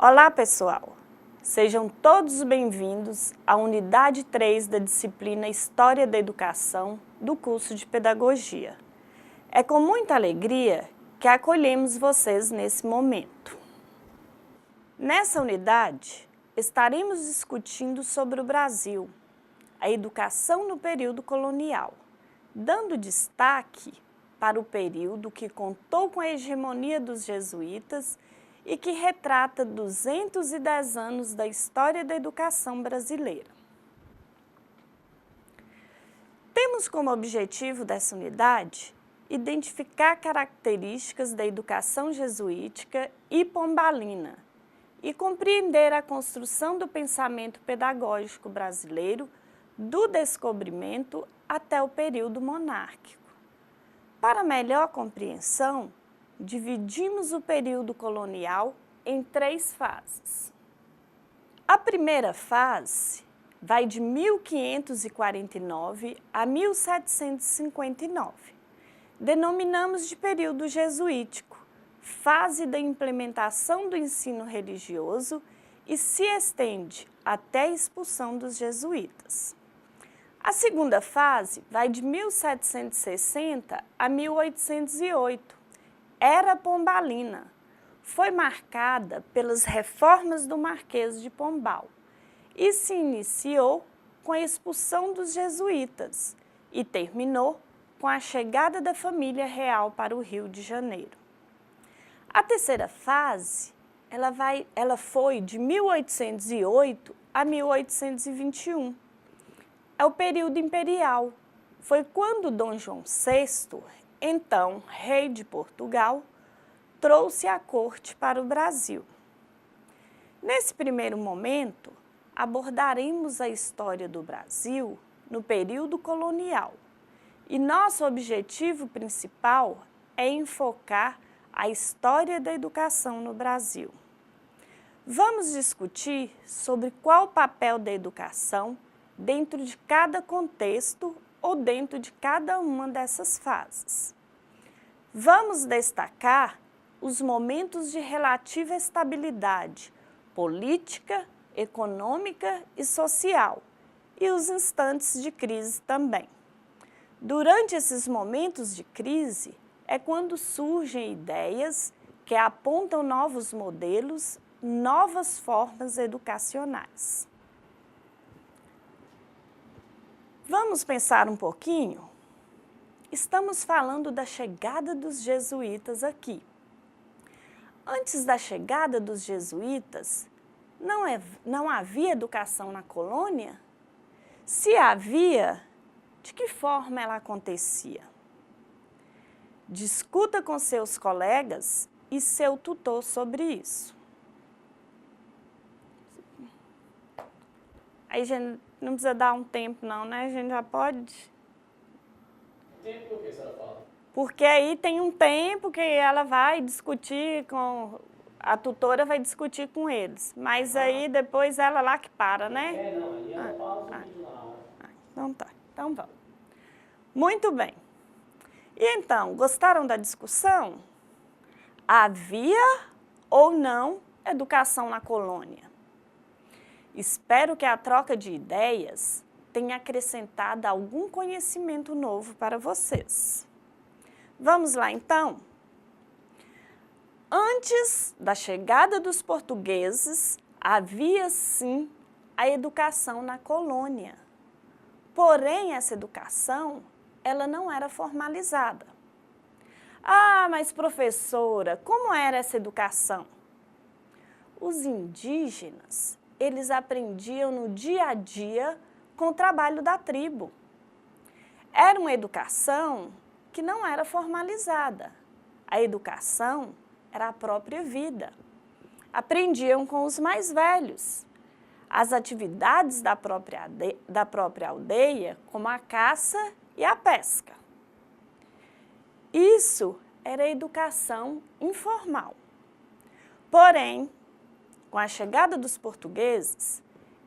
Olá, pessoal! Sejam todos bem-vindos à unidade 3 da disciplina História da Educação do curso de Pedagogia. É com muita alegria que acolhemos vocês nesse momento. Nessa unidade, estaremos discutindo sobre o Brasil, a educação no período colonial, dando destaque para o período que contou com a hegemonia dos jesuítas e que retrata 210 anos da história da educação brasileira. Temos como objetivo dessa unidade identificar características da educação jesuítica e pombalina e compreender a construção do pensamento pedagógico brasileiro do descobrimento até o período monárquico. Para melhor compreensão, dividimos o período colonial em 3 fases. A primeira fase vai de 1549 a 1759. Denominamos de período jesuítico, fase da implementação do ensino religioso e se estende até a expulsão dos jesuítas. A segunda fase vai de 1760 a 1808. Era pombalina. Foi marcada pelas reformas do Marquês de Pombal e se iniciou com a expulsão dos jesuítas e terminou com a chegada da família real para o Rio de Janeiro. A terceira fase, ela foi de 1808 a 1821. É o período imperial. Foi quando Dom João VI, então rei de Portugal, trouxe a corte para o Brasil. Nesse primeiro momento, abordaremos a história do Brasil no período colonial e nosso objetivo principal é enfocar a história da educação no Brasil. Vamos discutir sobre qual o papel da educação dentro de cada contexto ou dentro de cada uma dessas fases. Vamos destacar os momentos de relativa estabilidade política, econômica e social e os instantes de crise também. Durante esses momentos de crise é quando surgem ideias que apontam novos modelos, novas formas educacionais. Vamos pensar um pouquinho? Estamos falando da chegada dos jesuítas aqui. Antes da chegada dos jesuítas, não havia educação na colônia? Se havia, de que forma ela acontecia? Discuta com seus colegas e seu tutor sobre isso. Aí, gente, não precisa dar um tempo não, né? A gente já pode... Tempo por que a senhora fala? Porque aí tem um tempo que ela vai discutir com... A tutora vai discutir com eles. Mas aí depois ela lá que para, né? Não, aí ela pausa o vídeo na hora. Então tá, então vamos. Muito bem. E então, gostaram da discussão? Havia ou não educação na colônia? Espero que a troca de ideias tenha acrescentado algum conhecimento novo para vocês. Vamos lá, então? Antes da chegada dos portugueses, havia sim a educação na colônia. Porém, essa educação, ela não era formalizada. Ah, mas professora, como era essa educação? Os indígenas, eles aprendiam no dia a dia com o trabalho da tribo. Era uma educação que não era formalizada. A educação era a própria vida. Aprendiam com os mais velhos. As atividades da própria aldeia, como a caça e a pesca. Isso era a educação informal. Porém, com a chegada dos portugueses,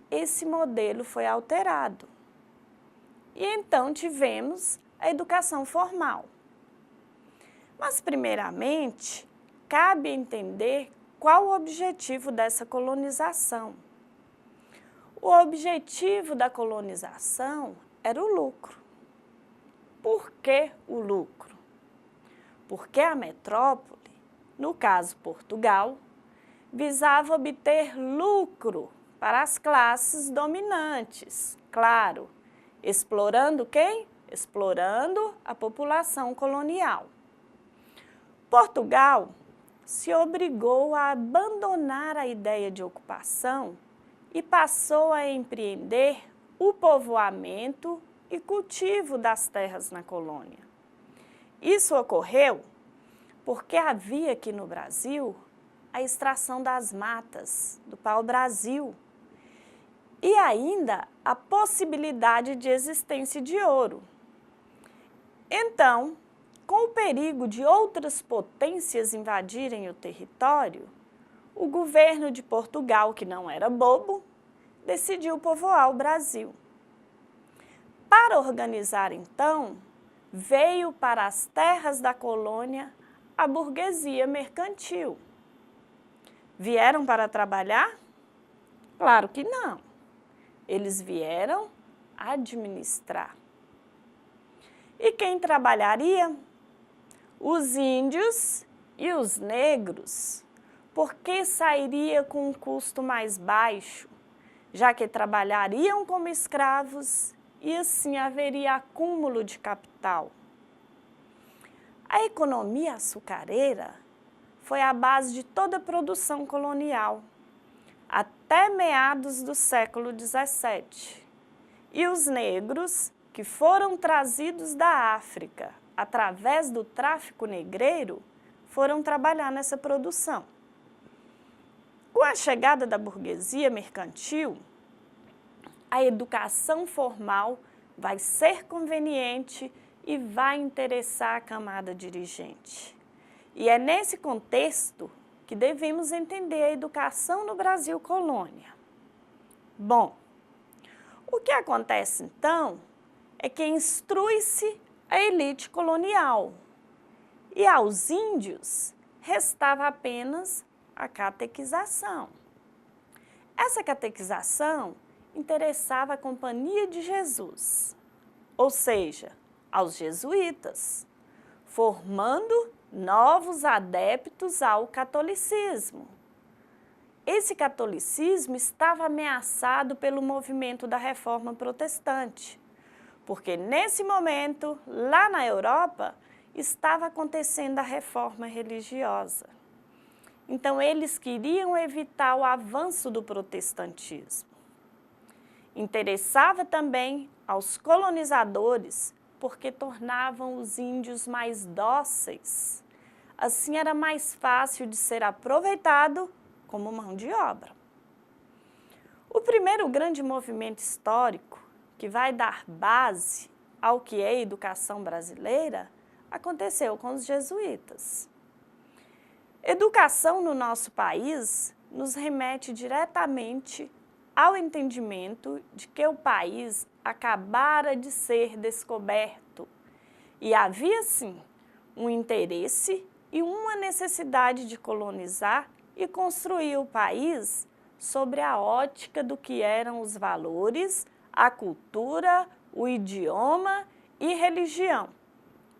esse modelo foi alterado. E então tivemos a educação formal. Mas, primeiramente, cabe entender qual o objetivo dessa colonização? O objetivo da colonização era o lucro. Por que o lucro? Porque a metrópole, no caso Portugal, visava obter lucro para as classes dominantes, claro, explorando quem? Explorando a população colonial. Portugal se obrigou a abandonar a ideia de ocupação e passou a empreender o povoamento e cultivo das terras na colônia. Isso ocorreu porque havia aqui no Brasil a extração das matas, do pau-brasil, e ainda a possibilidade de existência de ouro. Então, com o perigo de outras potências invadirem o território, o governo de Portugal, que não era bobo, decidiu povoar o Brasil. Para organizar, então, veio para as terras da colônia a burguesia mercantil. Vieram para trabalhar? Claro que não. Eles vieram administrar. E quem trabalharia? Os índios e os negros, porque sairia com um custo mais baixo, já que trabalhariam como escravos e assim haveria acúmulo de capital. A economia açucareira foi a base de toda a produção colonial, até meados do século XVII. E os negros, que foram trazidos da África através do tráfico negreiro, foram trabalhar nessa produção. Com a chegada da burguesia mercantil, a educação formal vai ser conveniente e vai interessar a camada dirigente. E é nesse contexto que devemos entender a educação no Brasil colônia. Bom, o que acontece então é que instrui-se a elite colonial e aos índios restava apenas a catequização. Essa catequização interessava a Companhia de Jesus, ou seja, aos jesuítas, formando novos adeptos ao catolicismo. Esse catolicismo estava ameaçado pelo movimento da Reforma Protestante, porque nesse momento, lá na Europa, estava acontecendo a reforma religiosa. Então, eles queriam evitar o avanço do protestantismo. Interessava também aos colonizadores, porque tornavam os índios mais dóceis. Assim, era mais fácil de ser aproveitado como mão de obra. O primeiro grande movimento histórico que vai dar base ao que é a educação brasileira aconteceu com os jesuítas. Educação no nosso país nos remete diretamente ao entendimento de que o país acabara de ser descoberto e havia, sim, um interesse e uma necessidade de colonizar e construir o país sobre a ótica do que eram os valores, a cultura, o idioma e religião,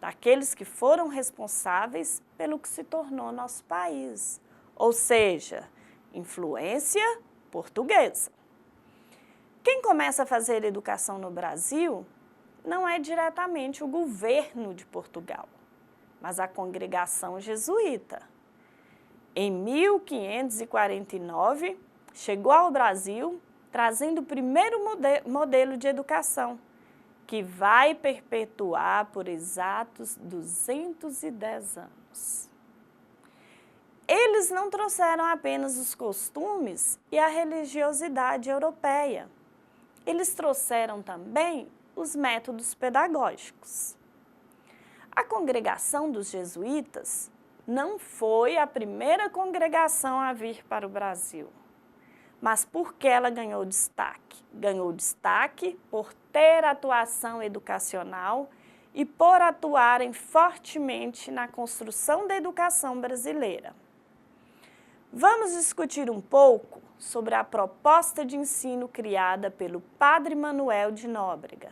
daqueles que foram responsáveis pelo que se tornou nosso país, ou seja, influência portuguesa. Quem começa a fazer educação no Brasil não é diretamente o governo de Portugal, mas a congregação jesuíta. Em 1549, chegou ao Brasil trazendo o primeiro modelo de educação, que vai perpetuar por exatos 210 anos. Eles não trouxeram apenas os costumes e a religiosidade europeia, eles trouxeram também os métodos pedagógicos. A congregação dos jesuítas não foi a primeira congregação a vir para o Brasil. Mas por que ela ganhou destaque? Ganhou destaque por ter atuação educacional e por atuarem fortemente na construção da educação brasileira. Vamos discutir um pouco sobre a proposta de ensino criada pelo Padre Manuel de Nóbrega,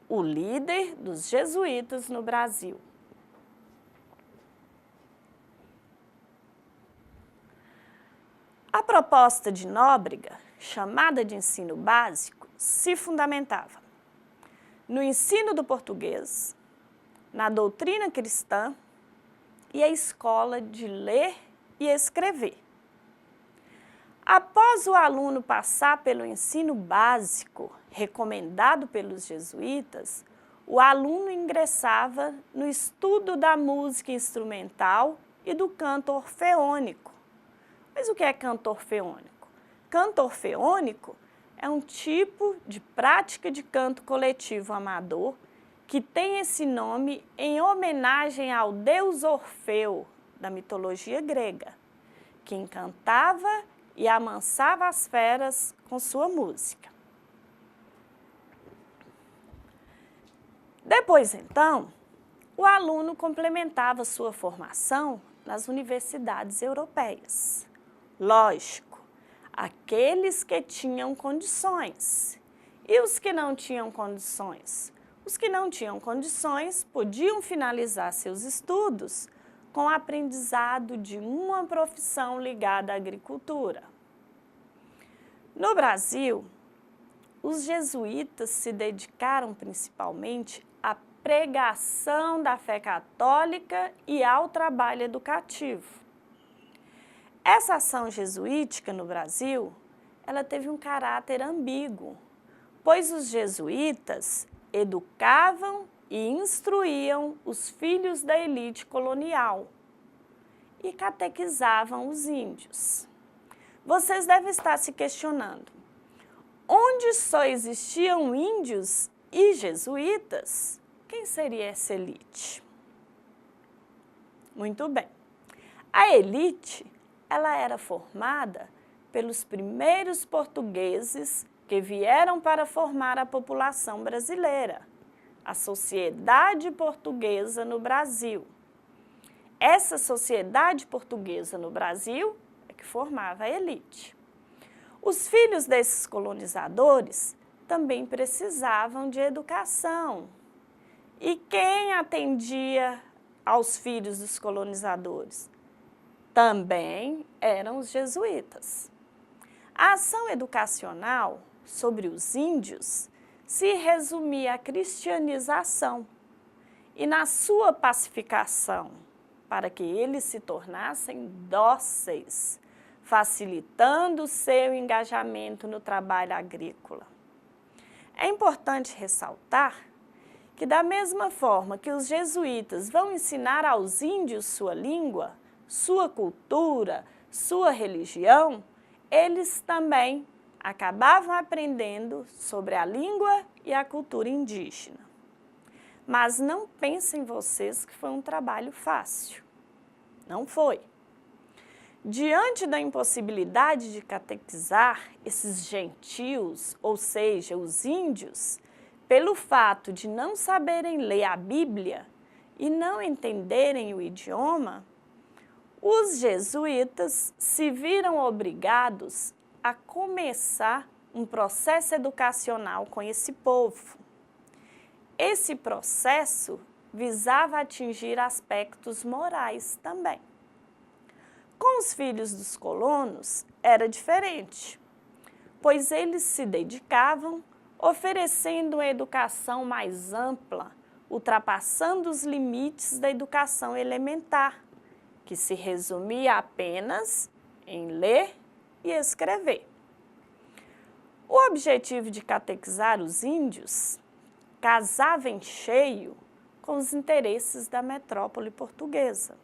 o líder dos jesuítas no Brasil. A proposta de Nóbrega, chamada de ensino básico, se fundamentava no ensino do português, na doutrina cristã e a escola de ler e escrever. Após o aluno passar pelo ensino básico recomendado pelos jesuítas, o aluno ingressava no estudo da música instrumental e do canto orfeônico. Mas o que é canto orfeônico? Canto orfeônico é um tipo de prática de canto coletivo amador que tem esse nome em homenagem ao deus Orfeu, da mitologia grega, que encantava e amansava as feras com sua música. Depois, então, o aluno complementava sua formação nas universidades europeias. Lógico, aqueles que tinham condições. E os que não tinham condições? Os que não tinham condições podiam finalizar seus estudos com o aprendizado de uma profissão ligada à agricultura. No Brasil, os jesuítas se dedicaram principalmente à pregação da fé católica e ao trabalho educativo. Essa ação jesuítica no Brasil, ela teve um caráter ambíguo, pois os jesuítas educavam e instruíam os filhos da elite colonial e catequizavam os índios. Vocês devem estar se questionando, onde só existiam índios e jesuítas, quem seria essa elite? Muito bem. A elite, ela era formada pelos primeiros portugueses que vieram para formar a população brasileira, a Sociedade Portuguesa no Brasil. Essa Sociedade Portuguesa no Brasil é que formava a elite. Os filhos desses colonizadores também precisavam de educação. E quem atendia aos filhos dos colonizadores? Também eram os jesuítas. A ação educacional sobre os índios se resumia à cristianização e na sua pacificação, para que eles se tornassem dóceis, facilitando seu engajamento no trabalho agrícola. É importante ressaltar que, da mesma forma que os jesuítas vão ensinar aos índios sua língua, sua cultura, sua religião, eles também acabavam aprendendo sobre a língua e a cultura indígena. Mas não pensem vocês que foi um trabalho fácil. Não foi. Diante da impossibilidade de catequizar esses gentios, ou seja, os índios, pelo fato de não saberem ler a Bíblia e não entenderem o idioma, os jesuítas se viram obrigados a começar um processo educacional com esse povo. Esse processo visava atingir aspectos morais também. Com os filhos dos colonos era diferente, pois eles se dedicavam oferecendo uma educação mais ampla, ultrapassando os limites da educação elementar, que se resumia apenas em ler e escrever. O objetivo de catequizar os índios casava em cheio com os interesses da metrópole portuguesa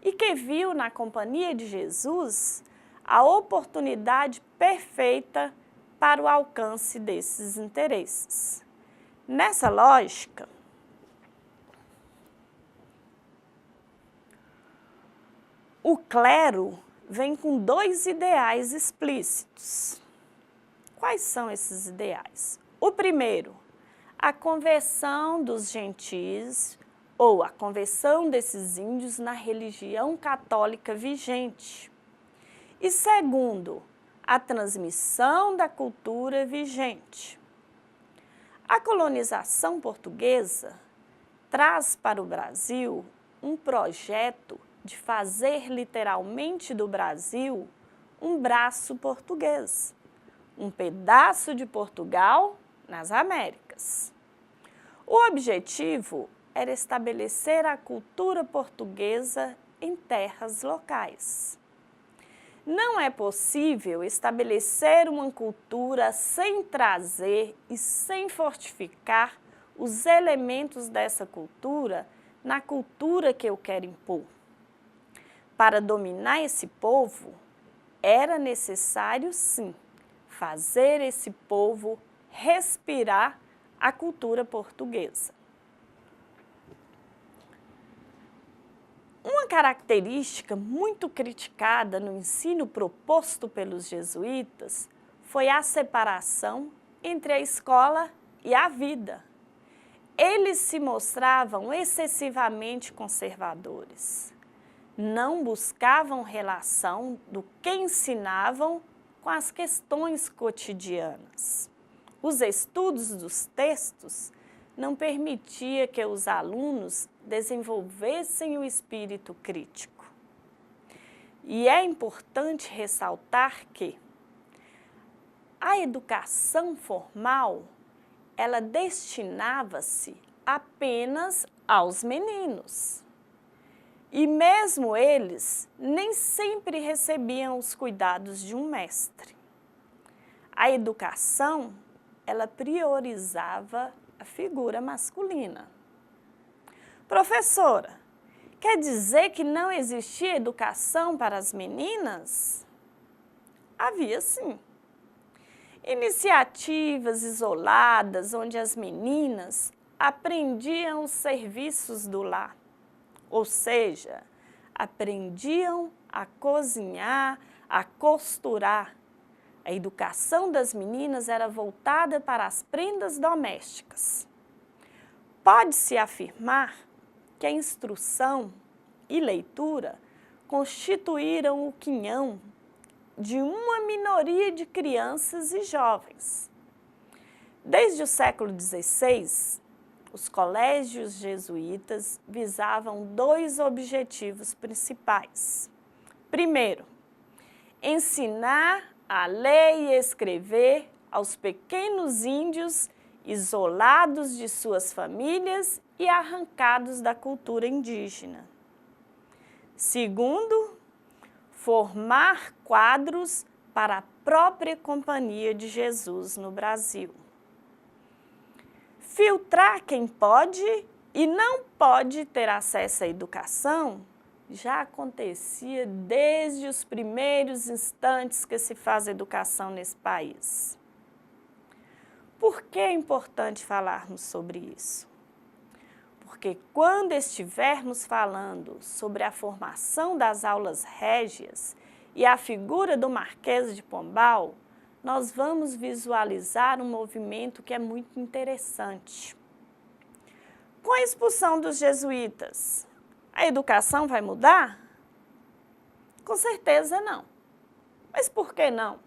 e que viu na Companhia de Jesus a oportunidade perfeita para o alcance desses interesses. Nessa lógica, o clero vem com dois ideais explícitos. Quais são esses ideais? O primeiro, a conversão dos gentis ou a conversão desses índios na religião católica vigente. E segundo, a transmissão da cultura vigente. A colonização portuguesa traz para o Brasil um projeto de fazer literalmente do Brasil um braço português, um pedaço de Portugal nas Américas. O objetivo era estabelecer a cultura portuguesa em terras locais. Não é possível estabelecer uma cultura sem trazer e sem fortificar os elementos dessa cultura na cultura que eu quero impor. Para dominar esse povo, era necessário, sim, fazer esse povo respirar a cultura portuguesa. Uma característica muito criticada no ensino proposto pelos jesuítas foi a separação entre a escola e a vida. Eles se mostravam excessivamente conservadores. Não buscavam relação do que ensinavam com as questões cotidianas. Os estudos dos textos não permitia que os alunos desenvolvessem o espírito crítico. E é importante ressaltar que a educação formal, ela destinava-se apenas aos meninos. E mesmo eles nem sempre recebiam os cuidados de um mestre. A educação, ela priorizava a figura masculina. Professora, quer dizer que não existia educação para as meninas? Havia sim. Iniciativas isoladas onde as meninas aprendiam os serviços do lar, ou seja, aprendiam a cozinhar, a costurar. A educação das meninas era voltada para as prendas domésticas. Pode-se afirmar que a instrução e leitura constituíram o quinhão de uma minoria de crianças e jovens. Desde o século XVI, os colégios jesuítas visavam dois objetivos principais. Primeiro, ensinar a ler e escrever aos pequenos índios isolados de suas famílias e arrancados da cultura indígena. Segundo, formar quadros para a própria Companhia de Jesus no Brasil. Filtrar quem pode e não pode ter acesso à educação já acontecia desde os primeiros instantes que se faz educação nesse país. Por que é importante falarmos sobre isso? Porque quando estivermos falando sobre a formação das aulas régias e a figura do Marquês de Pombal, nós vamos visualizar um movimento que é muito interessante. Com a expulsão dos jesuítas, a educação vai mudar? Com certeza não. Mas por que não?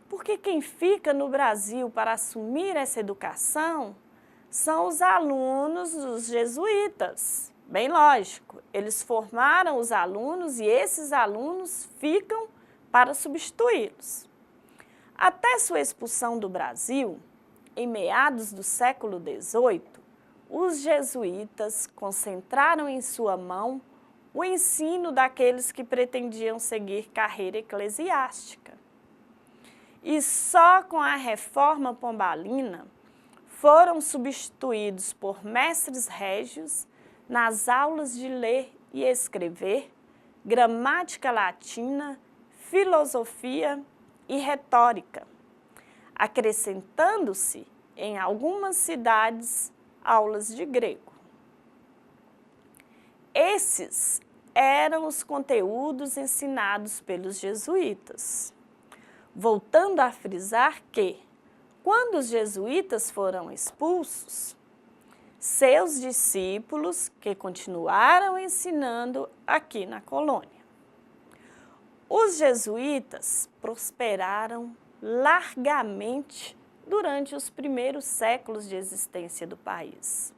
Porque quem fica no Brasil para assumir essa educação são os alunos dos jesuítas. Bem lógico, eles formaram os alunos e esses alunos ficam para substituí-los. Até sua expulsão do Brasil, em meados do século XVIII, os jesuítas concentraram em sua mão o ensino daqueles que pretendiam seguir carreira eclesiástica. E só com a reforma pombalina foram substituídos por mestres régios nas aulas de ler e escrever, gramática latina, filosofia e retórica, acrescentando-se, em algumas cidades, aulas de grego. Esses eram os conteúdos ensinados pelos jesuítas. Voltando a frisar que, quando os jesuítas foram expulsos, seus discípulos que continuaram ensinando aqui na colônia. Os jesuítas prosperaram largamente durante os primeiros séculos de existência do país.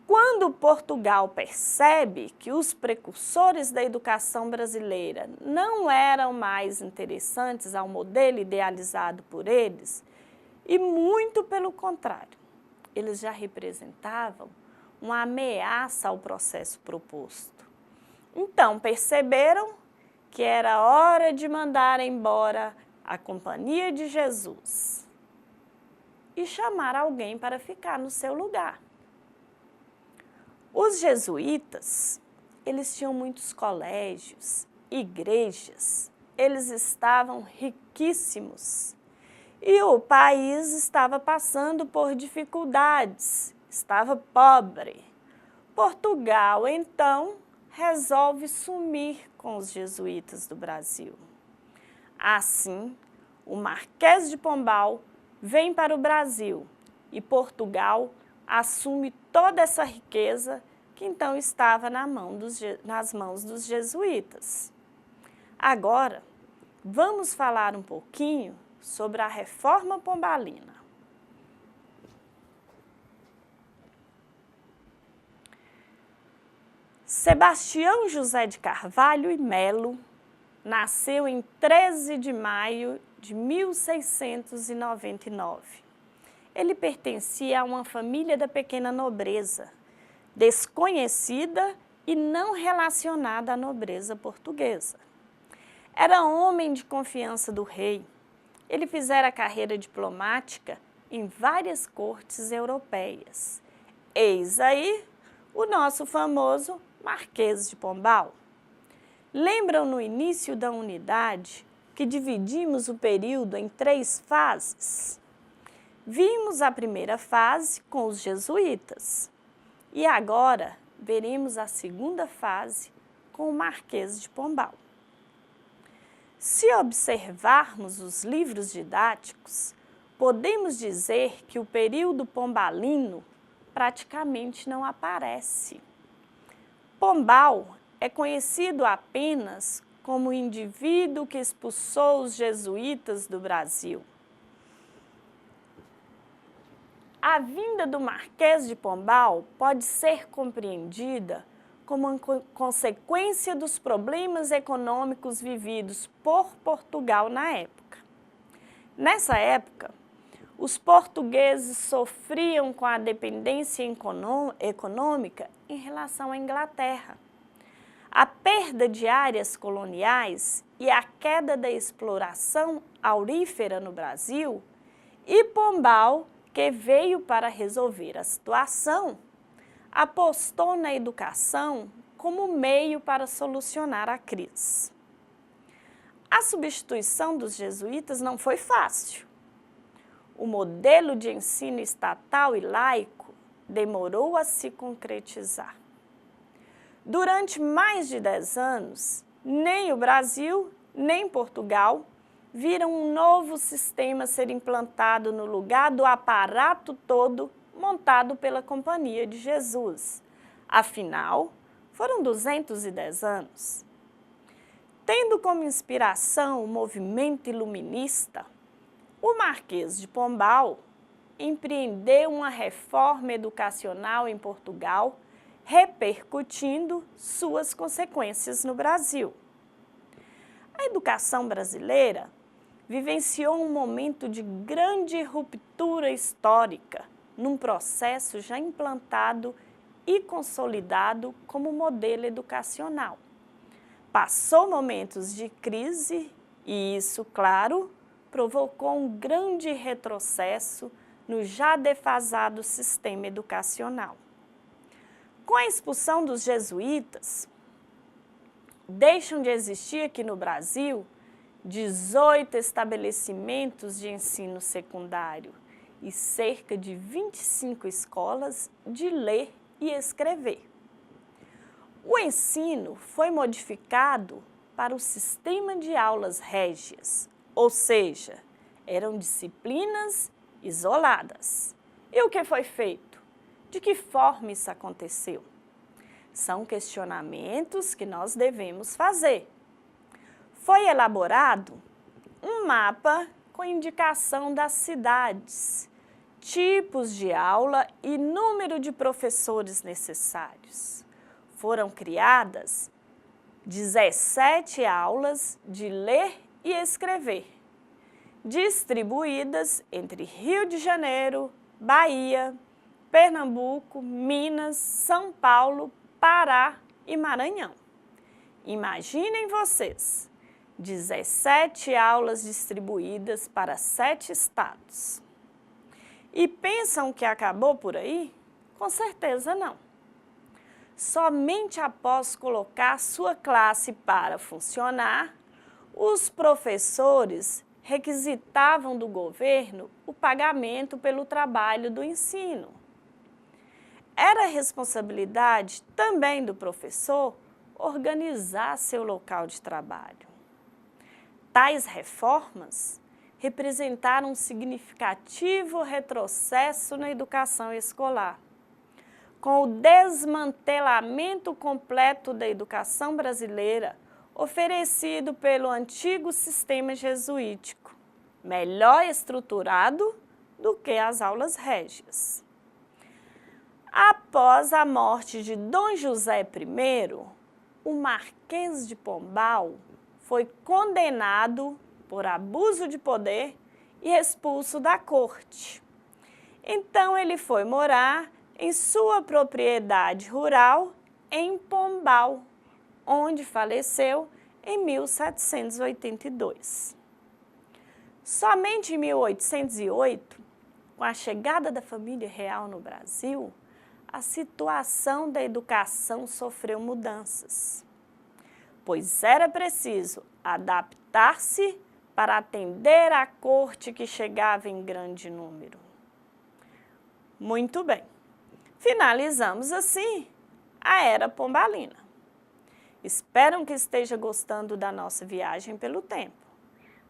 Quando Portugal percebe que os precursores da educação brasileira não eram mais interessantes ao modelo idealizado por eles, e muito pelo contrário, eles já representavam uma ameaça ao processo proposto. Então perceberam que era hora de mandar embora a Companhia de Jesus e chamar alguém para ficar no seu lugar. Os jesuítas, eles tinham muitos colégios, igrejas, eles estavam riquíssimos e o país estava passando por dificuldades, estava pobre. Portugal, então, resolve sumir com os jesuítas do Brasil. Assim, o Marquês de Pombal vem para o Brasil e Portugal assume toda essa riqueza que então estava nas mãos dos jesuítas. Agora, vamos falar um pouquinho sobre a Reforma Pombalina. Sebastião José de Carvalho e Melo nasceu em 13 de maio de 1699. Ele pertencia a uma família da pequena nobreza, desconhecida e não relacionada à nobreza portuguesa. Era homem de confiança do rei. Ele fizera carreira diplomática em várias cortes europeias. Eis aí o nosso famoso Marquês de Pombal. Lembram no início da unidade que dividimos o período em 3 fases? Vimos a primeira fase com os jesuítas e agora veremos a segunda fase com o Marquês de Pombal. Se observarmos os livros didáticos, podemos dizer que o período pombalino praticamente não aparece. Pombal é conhecido apenas como o indivíduo que expulsou os jesuítas do Brasil. A vinda do Marquês de Pombal pode ser compreendida como uma consequência dos problemas econômicos vividos por Portugal na época. Nessa época, os portugueses sofriam com a dependência econômica em relação à Inglaterra. A perda de áreas coloniais e a queda da exploração aurífera no Brasil, e Pombal, que veio para resolver a situação, apostou na educação como meio para solucionar a crise. A substituição dos jesuítas não foi fácil. O modelo de ensino estatal e laico demorou a se concretizar. Durante mais de 10 anos, nem o Brasil, nem Portugal viram um novo sistema ser implantado no lugar do aparato todo montado pela Companhia de Jesus. Afinal, foram 210 anos. Tendo como inspiração o movimento iluminista, o Marquês de Pombal empreendeu uma reforma educacional em Portugal, repercutindo suas consequências no Brasil. A educação brasileira vivenciou um momento de grande ruptura histórica, num processo já implantado e consolidado como modelo educacional. Passou momentos de crise e isso, claro, provocou um grande retrocesso no já defasado sistema educacional. Com a expulsão dos jesuítas, deixam de existir aqui no Brasil 18 estabelecimentos de ensino secundário e cerca de 25 escolas de ler e escrever. O ensino foi modificado para o sistema de aulas régias, ou seja, eram disciplinas isoladas. E o que foi feito? De que forma isso aconteceu? São questionamentos que nós devemos fazer. foi elaborado um mapa com indicação das cidades, tipos de aula e número de professores necessários. Foram criadas 17 aulas de ler e escrever, distribuídas entre Rio de Janeiro, Bahia, Pernambuco, Minas, São Paulo, Pará e Maranhão. Imaginem vocês, 17 aulas distribuídas para 7 estados. E pensam que acabou por aí? Com certeza não. Somente após colocar sua classe para funcionar, os professores requisitavam do governo o pagamento pelo trabalho do ensino. Era responsabilidade também do professor organizar seu local de trabalho. Tais reformas representaram um significativo retrocesso na educação escolar. Com o desmantelamento completo da educação brasileira oferecido pelo antigo sistema jesuítico, melhor estruturado do que as aulas régias. Após a morte de Dom José I, o Marquês de Pombal foi condenado por abuso de poder e expulso da corte. Então ele foi morar em sua propriedade rural em Pombal, onde faleceu em 1782. Somente em 1808, com a chegada da família real no Brasil, a situação da educação sofreu mudanças, pois era preciso adaptar-se para atender à corte que chegava em grande número. Muito bem, finalizamos assim a Era Pombalina. Espero que esteja gostando da nossa viagem pelo tempo.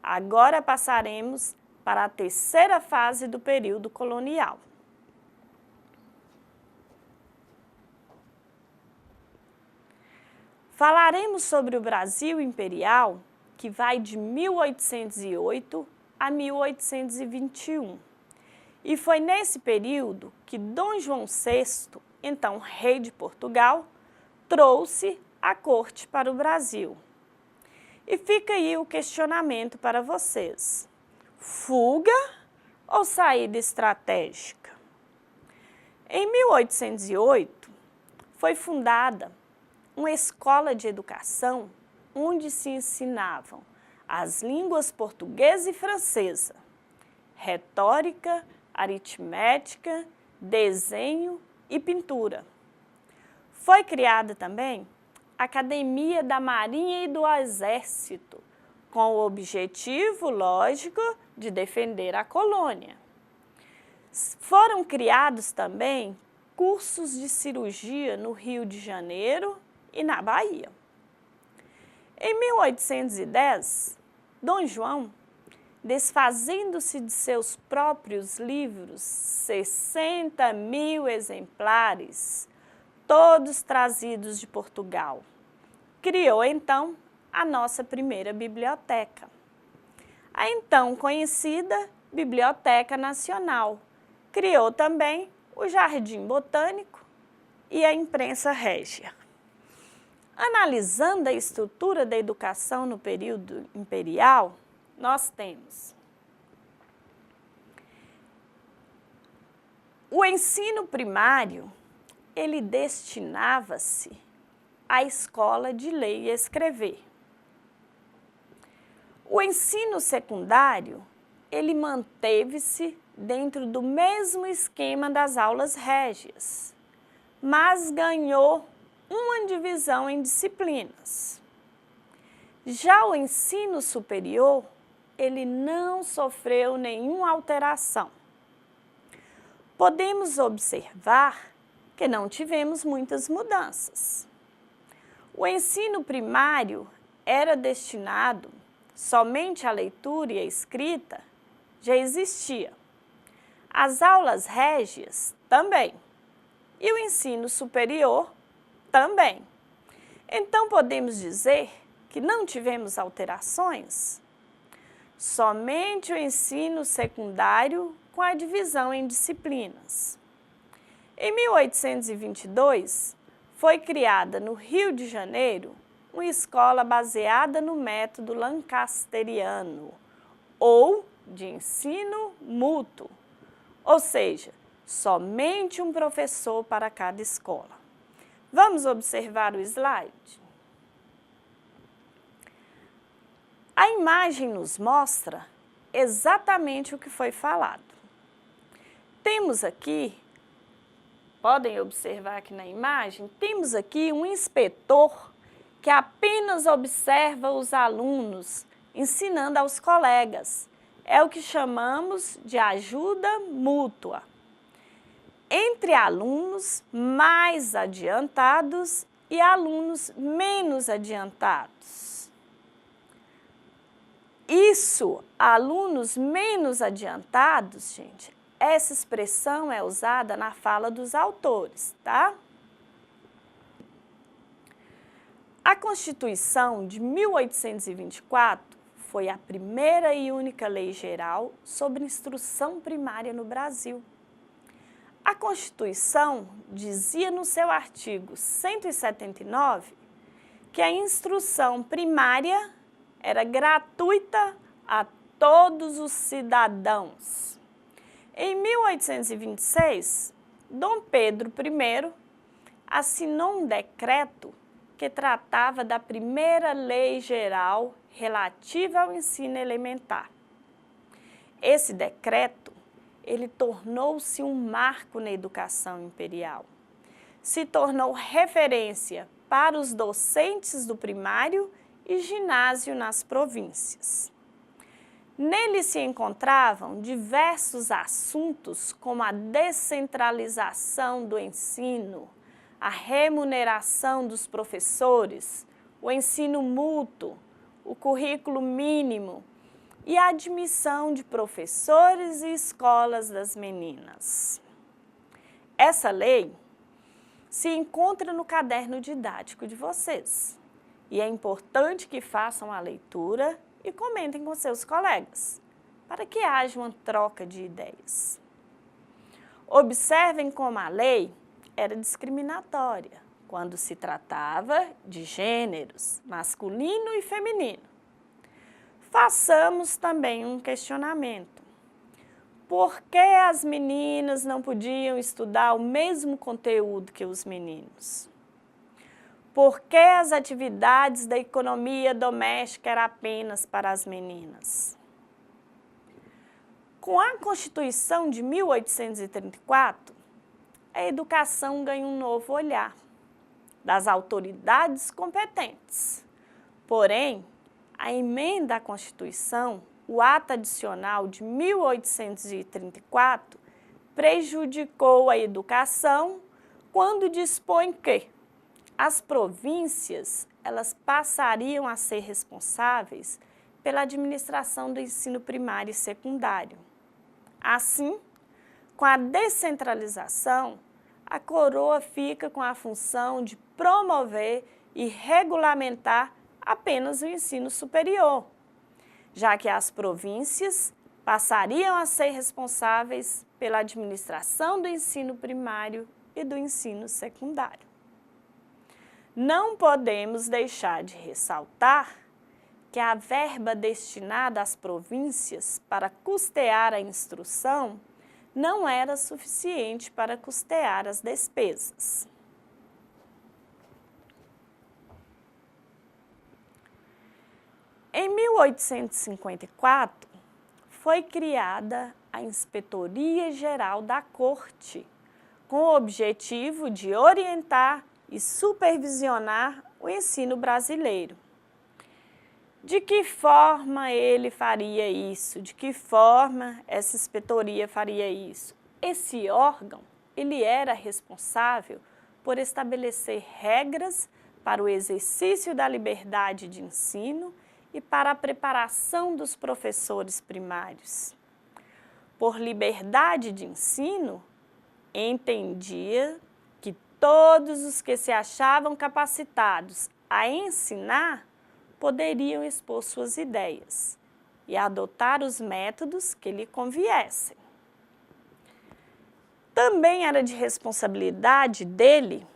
Agora passaremos para a terceira fase do período colonial. Falaremos sobre o Brasil Imperial, que vai de 1808 a 1821. E foi nesse período que Dom João VI, então rei de Portugal, trouxe a corte para o Brasil. E fica aí o questionamento para vocês: fuga ou saída estratégica? Em 1808, foi fundada uma escola de educação onde se ensinavam as línguas portuguesa e francesa, retórica, aritmética, desenho e pintura. Foi criada também a Academia da Marinha e do Exército, com o objetivo, lógico, de defender a colônia. Foram criados também cursos de cirurgia no Rio de Janeiro e na Bahia. Em 1810, Dom João, desfazendo-se de seus próprios livros, 60.000 exemplares, todos trazidos de Portugal, criou então a nossa primeira biblioteca, a então conhecida Biblioteca Nacional. Criou também o Jardim Botânico e a imprensa régia. Analisando a estrutura da educação no período imperial, nós temos o ensino primário, ele destinava-se à escola de ler e escrever. O ensino secundário, ele manteve-se dentro do mesmo esquema das aulas régias, mas ganhou uma divisão em disciplinas. Já o ensino superior, ele não sofreu nenhuma alteração. Podemos observar que não tivemos muitas mudanças. O ensino primário era destinado somente à leitura e à escrita, já existia. As aulas régias também. E o ensino superior também. Então podemos dizer que não tivemos alterações? Somente o ensino secundário com a divisão em disciplinas. Em 1822, foi criada no Rio de Janeiro uma escola baseada no método lancasteriano, ou de ensino mútuo, ou seja, somente um professor para cada escola. Vamos observar o slide? A imagem nos mostra exatamente o que foi falado. Temos aqui, podem observar aqui na imagem, temos aqui um inspetor que apenas observa os alunos, ensinando aos colegas. É o que chamamos de ajuda mútua. Entre alunos mais adiantados e alunos menos adiantados. Isso, alunos menos adiantados, gente, essa expressão é usada na fala dos autores, tá? A Constituição de 1824 foi a primeira e única lei geral sobre instrução primária no Brasil. A Constituição dizia no seu artigo 179 que a instrução primária era gratuita a todos os cidadãos. Em 1826, Dom Pedro I assinou um decreto que tratava da primeira lei geral relativa ao ensino elementar. Esse decreto, ele tornou-se um marco na educação imperial. Se tornou referência para os docentes do primário e ginásio nas províncias. Nele se encontravam diversos assuntos como a descentralização do ensino, a remuneração dos professores, o ensino mútuo, o currículo mínimo e a admissão de professores e escolas das meninas. Essa lei se encontra no caderno didático de vocês e é importante que façam a leitura e comentem com seus colegas, para que haja uma troca de ideias. Observem como a lei era discriminatória quando se tratava de gêneros, masculino e feminino. Façamos também um questionamento. Por que as meninas não podiam estudar o mesmo conteúdo que os meninos? Por que as atividades da economia doméstica eram apenas para as meninas? Com a Constituição de 1834, a educação ganha um novo olhar das autoridades competentes. Porém, a emenda à Constituição, o ato adicional de 1834, prejudicou a educação quando dispõe que as províncias elas passariam a ser responsáveis pela administração do ensino primário e secundário. Assim, com a descentralização, a coroa fica com a função de promover e regulamentar apenas o ensino superior, já que as províncias passariam a ser responsáveis pela administração do ensino primário e do ensino secundário. Não podemos deixar de ressaltar que a verba destinada às províncias para custear a instrução não era suficiente para custear as despesas. Em 1854, foi criada a Inspetoria Geral da Corte, com o objetivo de orientar e supervisionar o ensino brasileiro. De que forma ele faria isso? De que forma essa inspetoria faria isso? Esse órgão, ele era responsável por estabelecer regras para o exercício da liberdade de ensino e para a preparação dos professores primários. Por liberdade de ensino, entendia que todos os que se achavam capacitados a ensinar poderiam expor suas ideias e adotar os métodos que lhe conviessem. Também era de responsabilidade dele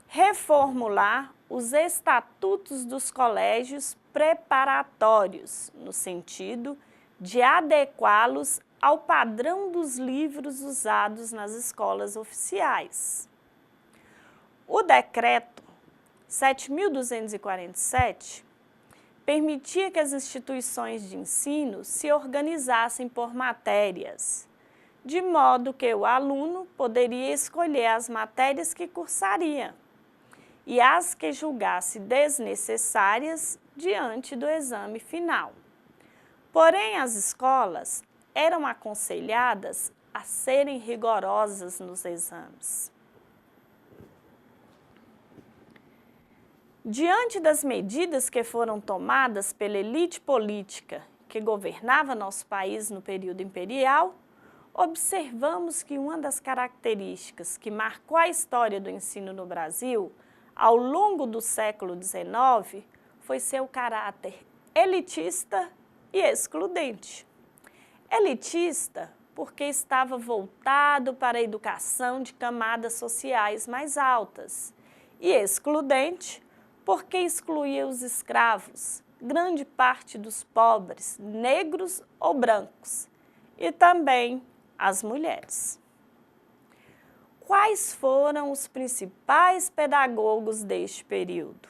reformular os estatutos dos colégios preparatórios, no sentido de adequá-los ao padrão dos livros usados nas escolas oficiais. O decreto 7.247 permitia que as instituições de ensino se organizassem por matérias, de modo que o aluno poderia escolher as matérias que cursaria e as que julgasse desnecessárias diante do exame final. Porém, as escolas eram aconselhadas a serem rigorosas nos exames. Diante das medidas que foram tomadas pela elite política que governava nosso país no período imperial, observamos que uma das características que marcou a história do ensino no Brasil ao longo do século XIX foi seu caráter elitista e excludente. Elitista porque estava voltado para a educação de camadas sociais mais altas e excludente porque excluía os escravos, grande parte dos pobres, negros ou brancos, e também as mulheres. Quais foram os principais pedagogos deste período?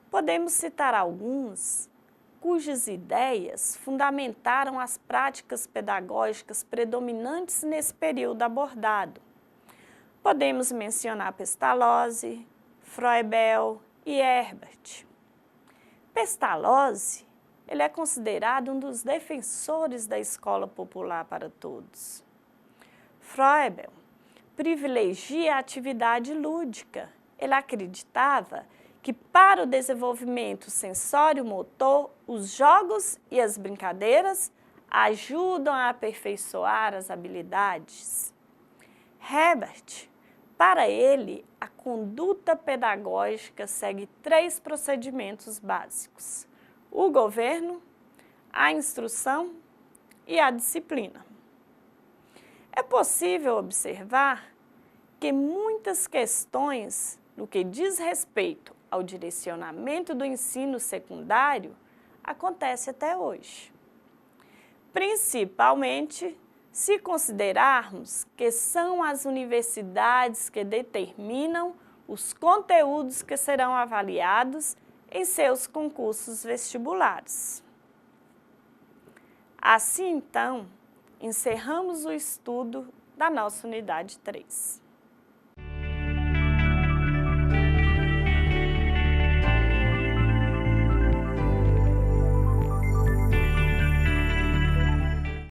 Podemos citar alguns cujas ideias fundamentaram as práticas pedagógicas predominantes nesse período abordado. Podemos mencionar Pestalozzi, Froebel e Herbert. Pestalozzi, ele é considerado um dos defensores da escola popular para todos. Froebel privilegia a atividade lúdica. Ele acreditava que para o desenvolvimento sensório-motor, os jogos e as brincadeiras ajudam a aperfeiçoar as habilidades. Herbert, para ele, a conduta pedagógica segue 3 procedimentos básicos: o governo, a instrução e a disciplina. É possível observar que muitas questões no que diz respeito ao direcionamento do ensino secundário acontece até hoje. Principalmente se considerarmos que são as universidades que determinam os conteúdos que serão avaliados em seus concursos vestibulares. Assim, então, encerramos o estudo da nossa unidade 3.